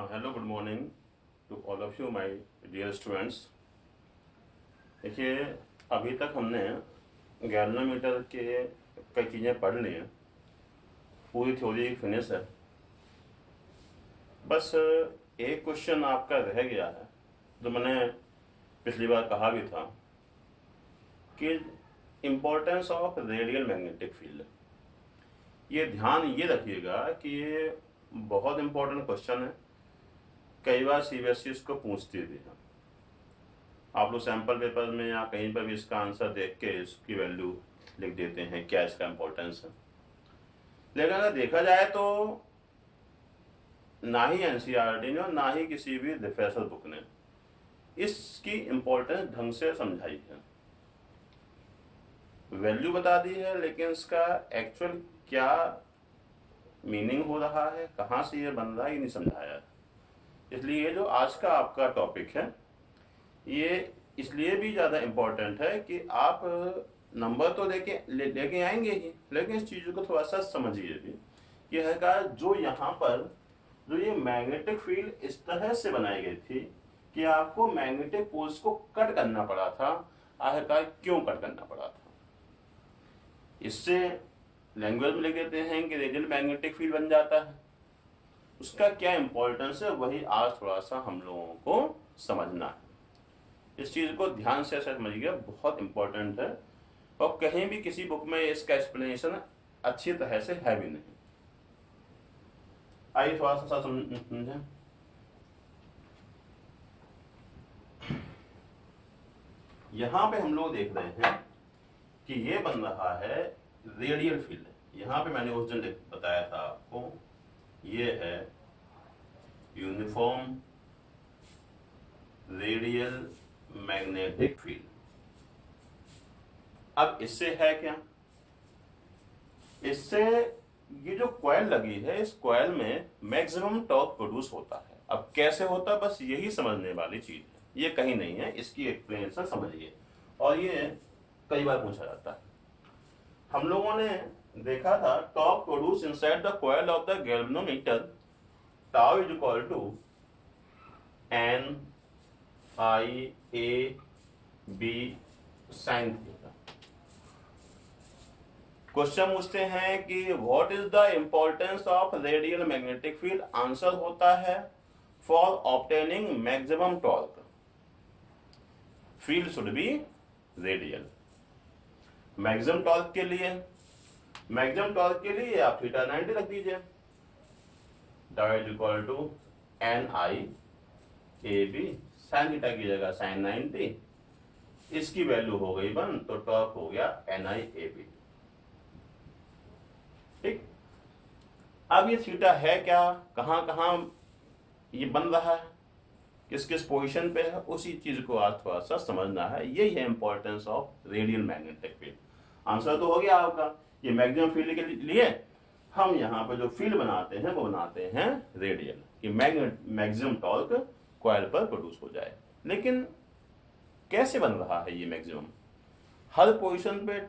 Hello good morning to all of you my dear students. देखिए, अभी तक हमने गैल्वेनोमीटर के कई चीज़ें पढ़ ली हैं, पूरी थ्योरी फिनिश है। बस एक क्वेश्चन आपका रह गया है जो मैंने पिछली बार कहा भी था कि importance of radial magnetic field. ये ध्यान ये रखिएगा कि ये बहुत इम्पोर्टेंट क्वेश्चन है। कई बार सीबीएसई इसको पूछती भी है। आप लोग सैम्पल पेपर में या कहीं पर भी इसका आंसर देख के इसकी वैल्यू लिख देते हैं, क्या इसका इम्पोर्टेंस है। लेकिन अगर देखा जाए तो ना ही एनसीईआरटी ने और ना ही किसी भी रिफ्रेशर बुक ने इसकी इम्पोर्टेंस ढंग से समझाई है। वैल्यू बता दी है, लेकिन इसका एक्चुअल क्या मीनिंग हो रहा है, कहाँ से ये बन रहा है, ये नहीं समझाया है। इसलिए जो आज का आपका टॉपिक है ये इसलिए भी ज़्यादा इम्पोर्टेंट है कि आप नंबर तो लेके आएंगे ही, लेकिन इस चीज़ को थोड़ा सा समझिए भी कि है जो यहाँ पर जो ये मैग्नेटिक फील्ड इस तरह से बनाई गई थी कि आपको मैग्नेटिक पोल्स को कट करना पड़ा था। आखिरकार क्यों कट करना पड़ा था, इससे लैंग्वेज में लिख देते हैं कि रेडियल मैग्नेटिक फील्ड बन जाता है। उसका क्या इंपॉर्टेंस है वही आज थोड़ा सा हम लोगों को समझना है। इस चीज को ध्यान से समझिएगा, बहुत इंपॉर्टेंट है और कहीं भी किसी बुक में इसका एक्सप्लेनेशन अच्छी तरह से है भी नहीं। आइए थोड़ा सा समझें। यहां पे हम लोग देख रहे हैं कि ये बन रहा है रेडियल फील्ड। यहां पे मैंने उस दिन बताया था आपको, ये है यूनिफॉर्म रेडियल मैग्नेटिक फील्ड। अब इससे है क्या, इससे ये जो कॉइल लगी है इस कॉइल में मैक्सिमम टॉर्क प्रोड्यूस होता है। अब कैसे होता है, बस यही समझने वाली चीज है, ये कहीं नहीं है, इसकी एक्सप्लेनेशन समझिए। और ये कई बार पूछा जाता है। हम लोगों ने देखा था torque produce inside the coil of the galvanometer, tau is equal to N I A B sine theta. Question पूछते हैं कि what is the importance of radial magnetic field. Answer होता है for obtaining maximum torque field should be radial. Maximum torque के लिए आप theta 90 रख दीजिए, tau is equal to N I A B sine theta की जगह साइन 90, इसकी वैल्यू हो गई 1 तो टॉर्क हो गया एन आई ए बी। ठीक, अब ये थीटा है क्या, कहां कहां ये बन रहा है, किस किस पोजीशन पे है, उसी चीज को आज थोड़ा सा समझना है। यही है importance of radial magnetic field. Answer तो हो गया आपका, ये मैक्सिमम फील्ड के लिए हम यहाँ पे जो फील्ड बनाते हैं वो बनाते हैं रेडियल, कि मैक्सिमम टॉर्क कॉइल पर प्रोड्यूस हो जाए। लेकिन कैसे बन रहा है ये मैक्सिमम, हर पोजीशन पे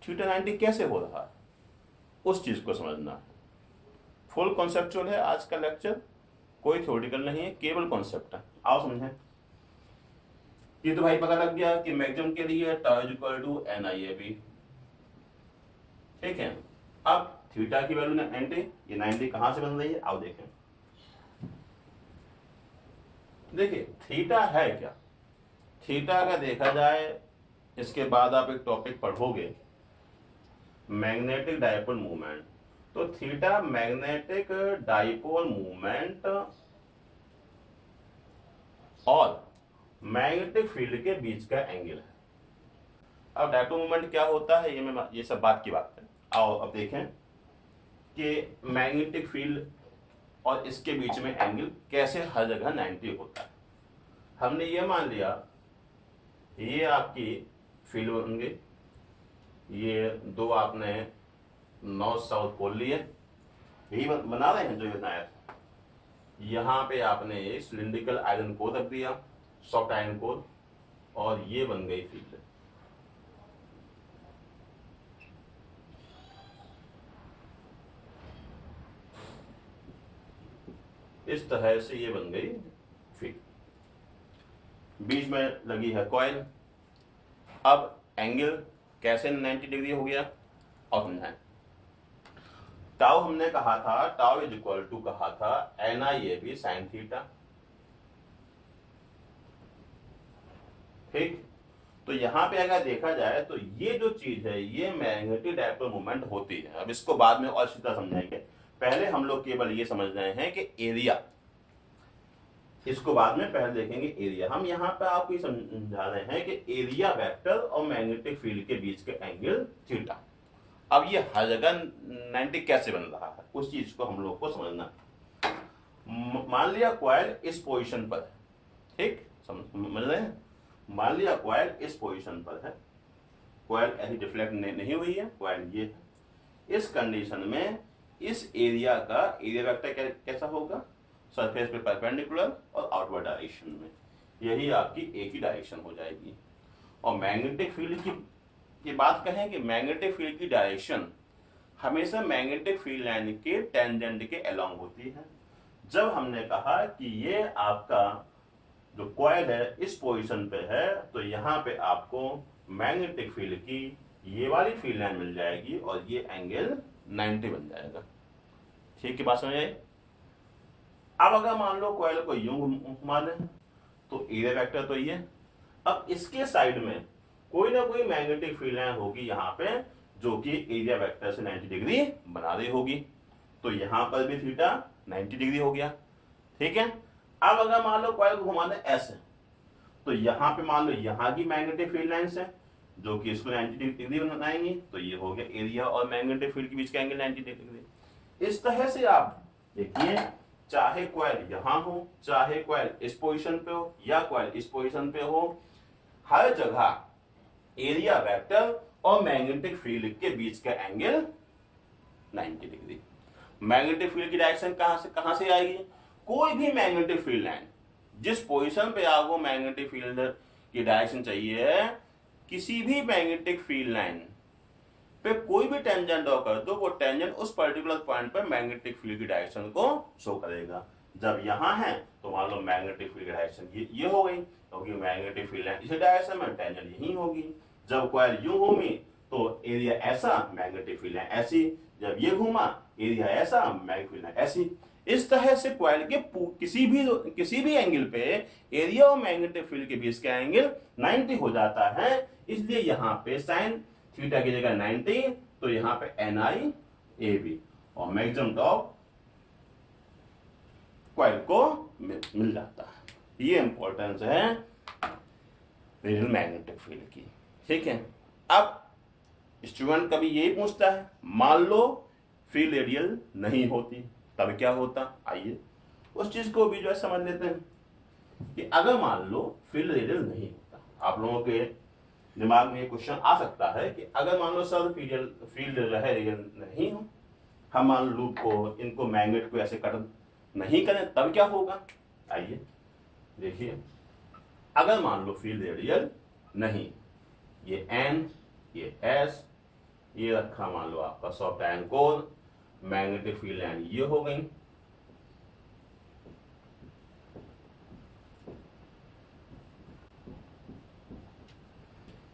थीटा 90 कैसे हो रहा है, उस चीज को समझना है। फुल कॉन्सेप्चुअल है आज का लेक्चर, कोई थ्योरेटिकल नहीं है, केवल कॉन्सेप्ट है। आओ समझें। ये तो भाई पता लग गया कि मैक्सिमम के लिए tau is equal to N I A B. ठीक है, अब थीटा की वैल्यू 90, ये 90 कहां से बन रही है, आओ देखें। देखिए थीटा है क्या, थीटा अगर देखा जाए इसके बाद आप एक टॉपिक पढ़ोगे मैग्नेटिक डायपोल मूवमेंट, तो थीटा मैग्नेटिक डायपोल मूवमेंट और मैग्नेटिक फील्ड के बीच का एंगल है। अब डायपोल मूवमेंट क्या होता है, ये सब बात की बात है। आओ अब देखें कि मैग्नेटिक फील्ड और इसके बीच में एंगल कैसे हर जगह 90 होता है। हमने ये मान लिया ये आपकी फील्ड बन गई, ये दो आपने नॉर्थ साउथ पोल लिए, यही बना रहे हैं जो बनाया था। यहाँ पे आपने एक सिलिंड्रिकल आयरन कोर रख दिया, सॉफ्ट आयरन कोर, और ये बन गई फील्ड। इस तरह से ये बन गई फील्ड। बीच में लगी है कॉइल। अब एंगल कैसे 90 डिग्री हो गया और समझाएं। टाउ हमने कहा था, टाउ इज इक्वल टू कहा था NIAB साइन थीटा। ठीक, तो यहां पे अगर देखा जाए तो ये जो चीज है ये मैग्नेटिक डायपोल मोमेंट होती है। अब इसको बाद में और सीधा समझाएंगे, पहले हम लोग केवल ये समझ रहे हैं कि एरिया, इसको बाद में पहले देखेंगे एरिया। हम यहाँ पे आपको ये समझा रहे हैं कि एरिया वेक्टर और मैग्नेटिक फील्ड के बीच के एंगल थीटा। अब ये हर जगह 90 कैसे बन रहा है उस चीज को हम लोग को समझना। मान लिया कॉइल इस पोजीशन पर है, ठीक, समझ रहे हैं। मान लिया कॉइल इस पोजीशन पर है, कॉइल ऐसी डिफ्लेक्ट नहीं हुई है, कॉइल ये है। इस कंडीशन में इस एरिया का एरिया वेक्टर कैसा होगा, सरफेस पे परपेंडिकुलर और आउटवर्ड डायरेक्शन में। यही आपकी एक ही डायरेक्शन हो जाएगी। और मैग्नेटिक फील्ड की बात कहें कि मैग्नेटिक फील्ड की डायरेक्शन हमेशा मैग्नेटिक फील्ड लाइन के टेंजेंट के अलोंग होती है। जब हमने कहा कि ये आपका जो कॉइल है इस पोजीशन पे है, तो यहाँ पे आपको मैग्नेटिक फील्ड की ये वाली फील्ड लाइन मिल जाएगी और ये एंगल 90 बन जाएगा। ठीक है, बात समझ आई। अब अगर मान लो कॉइल को यूं घुमा दें तो एरिया वेक्टर तो ये, अब इसके साइड में कोई ना कोई मैग्नेटिक फील्ड लाइन होगी यहाँ पे जो कि एरिया वेक्टर से 90 डिग्री बना रही होगी। तो यहाँ पर भी थीटा 90 डिग्री हो गया। ठीक है, अब अगर मान लो कॉइल को घुमा दें ऐसे, तो यहाँ पे मान लो यहाँ की मैग्नेटिक फील्ड लाइंस है जो कि इसको 90 डिग्री बनाएंगी। तो ये हो गया एरिया और मैग्नेटिक फील्ड के बीच का एंगल 90 डिग्री। इस तरह से आप देखिए, चाहे कॉइल यहां हो, चाहे कॉइल इस पोजीशन पे हो या कॉइल इस पोजीशन पे हो, हर जगह एरिया वेक्टर और मैग्नेटिक फील्ड के बीच का एंगल 90 डिग्री। मैग्नेटिक फील्ड की डायरेक्शन कहां से आएगी, कोई भी मैग्नेटिक फील्ड लाइन जिस पोजीशन पे आपको मैग्नेटिक फील्ड की डायरेक्शन चाहिए है, किसी भी मैग्नेटिक फील्ड लाइन पे कोई भी टेंजेंट ड्रॉ कर दो, वो टेंजेंट उस पर्टिकुलर पॉइंट पर मैग्नेटिक फील्ड की डायरेक्शन को शो करेगा। जब यहाँ है तो मान लो मैग्नेटिक फील्ड की डायरेक्शन ये हो गई, क्योंकि मैग्नेटिक फील्ड लाइन इसी डायरेक्शन में, टेंजेंट यही होगी। जब कॉइल यूं घूमी तो एरिया ऐसा, मैग्नेटिक फील्ड लाइन ऐसी। जब ये घूमा एरिया ऐसा, मैग्नेटिक फील्ड लाइन ऐसी। इस तरह से कॉइल के किसी भी एंगल पे एरिया और मैग्नेटिक फील्ड के बीच का एंगल 90 हो जाता है। इसलिए यहाँ पे साइन थीटा की जगह 90, तो यहाँ पे NIAB और मैक्सिमम टॉर्क कॉइल को मिल जाता है। ये इंपॉर्टेंस है रेडियल मैग्नेटिक फील्ड की। ठीक है, अब स्टूडेंट कभी यही पूछता है, मान लो फील्ड रेडियल नहीं होती तब क्या होता। आइए उस चीज को भी जो है समझ लेते हैं कि अगर मान लो फील्ड रेडियल नहीं होता, आप लोगों के दिमाग में ये क्वेश्चन आ सकता है कि अगर मान लो सर फील्ड रेडियल नहीं हो, हम मान लो लूप को, इनको मैग्नेट को ऐसे कट नहीं करें तब क्या होगा। आइए देखिए, अगर मान लो फील्ड रेडियल नहीं, ये N, ये S, ये रखा मान लो आपका soft iron core, magnetic field line ये हो गई।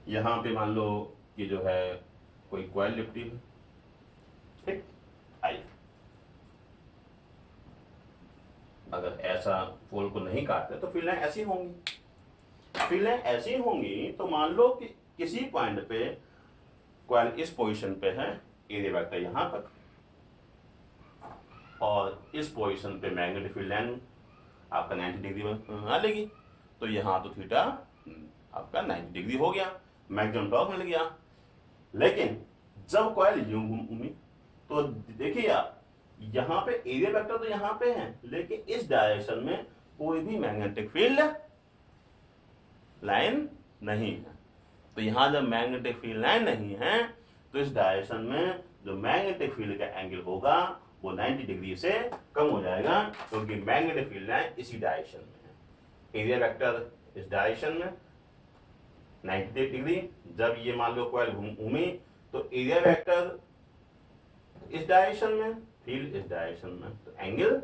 यहां पे मान लो कि जो है कोई कॉइल लिपटी है। ठीक, आइए अगर ऐसा पोल को नहीं काटते तो फील्ड लाइन ऐसी होंगी। फील्ड लाइन ऐसी होंगी तो मान लो कि किसी पॉइंट पे कॉइल इस पोजीशन पे है, एरिया वेक्टर यहां पर, और इस पोजीशन पे मैग्नेटिक फील्ड लाइन आपका 90 डिग्री बना लेगी। तो यहाँ तो थीटा आपका 90 डिग्री हो गया, मैक्सिमम टॉर्क मिल गया। लेकिन जब कॉइल यूं घूमी तो देखिए आप, यहाँ पे एरिया वेक्टर तो यहाँ पे है, लेकिन इस डायरेक्शन में कोई भी मैग्नेटिक फील्ड लाइन नहीं है। तो यहाँ जब मैग्नेटिक फील्ड लाइन नहीं है तो इस डायरेक्शन में जो मैग्नेटिक फील्ड का एंगल होगा वो 90 डिग्री से कम हो जाएगा, क्योंकि मैग्नेटिक फील्ड लाइन इसी डायरेक्शन में है। एरिया वेक्टर इस डायरेक्शन में 90 डिग्री। जब ये मान लो कॉइल घूमी तो एरिया वेक्टर इस डायरेक्शन में, फील्ड इस डायरेक्शन में, तो एंगल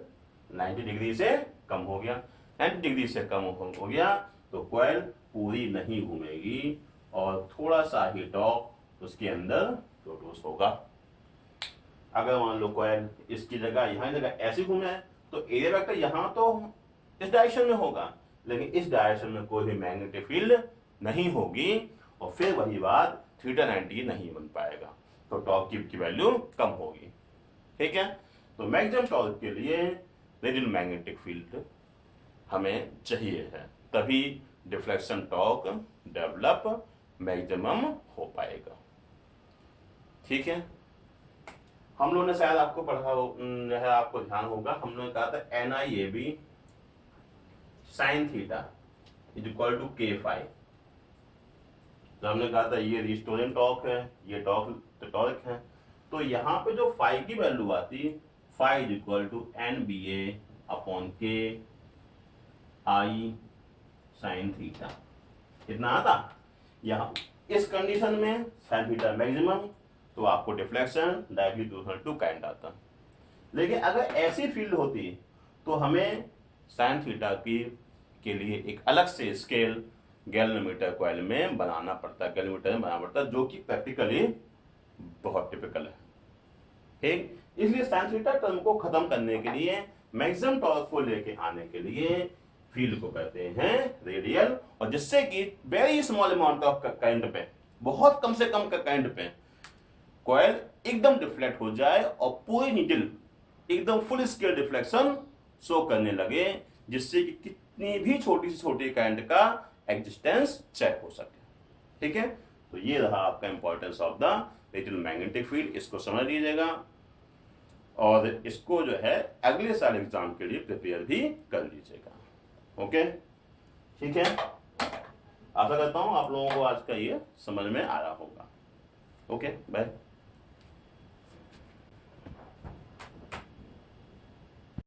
90 डिग्री से कम हो गया। 90 डिग्री से कम हो गया तो कॉइल पूरी नहीं घूमेगी और थोड़ा सा ही टॉर्क उसके अंदर प्रोड्यूस होगा। अगर मान लो कॉइल इसकी जगह यहाँ जगह ऐसी घूमे तो एरिया वेक्टर यहाँ तो इस डायरेक्शन में होगा, लेकिन इस डायरेक्शन में कोई भी मैग्नेटिक फील्ड नहीं होगी और फिर वही बात थीटा 90 नहीं बन पाएगा, तो टॉर्क की वैल्यू कम होगी। ठीक है, तो मैक्सिमम टॉर्क के लिए रेडियल मैग्नेटिक फील्ड हमें चाहिए है, तभी डिफ्लेक्शन टॉर्क डेवलप मैक्सिमम हो पाएगा। ठीक है, हम लोगों ने शायद आपको पढ़ा है, आपको ध्यान होगा, हम लोगों ने कहा था NIAB sine theta is equal to K phi. तो हमने कहा था ये रिस्टोरिंग टॉर्क है, ये टॉर्क है, तो यहाँ पे जो फाई की वैल्यू आती, phi is equal to NBA upon K I sine theta, कितना आता यहाँ। इस कंडीशन में साइन थीटा मैक्सिमम, तो आपको deflection directly proportional to kind आता। लेकिन अगर ऐसी फील्ड होती तो हमें साइन थीटा के लिए एक अलग से स्केल गैल्वेनोमीटर कॉइल में बनाना पड़ता है, गैल्वेनोमीटर में बनाना पड़ता है, जो कि प्रैक्टिकली बहुत टिपिकल है। ठीक, इसलिए साइन थीटा टर्म को खत्म करने के लिए, मैक्सिमम टॉर्क को लेके आने के लिए फील्ड को कहते हैं रेडियल, और जिससे कि very small amount of current पे, बहुत कम से कम करंट पे कॉइल एकदम डिफ्लेक्ट हो जाए और पूरी नीडल एकदम फुल स्केल डिफ्लेक्शन शो करने लगे, जिससे कि कितनी भी छोटी से छोटी करंट का एग्जिस्टेंस चेक हो सके। ठीक है, तो ये रहा आपका importance of the radial magnetic field, इसको समझ लीजिएगा और इसको जो है अगले साल एग्जाम के लिए प्रिपेयर भी कर लीजिएगा। ओके, ठीक है, आशा करता हूं आप लोगों को आज का ये समझ में आया होगा। Okay, bye.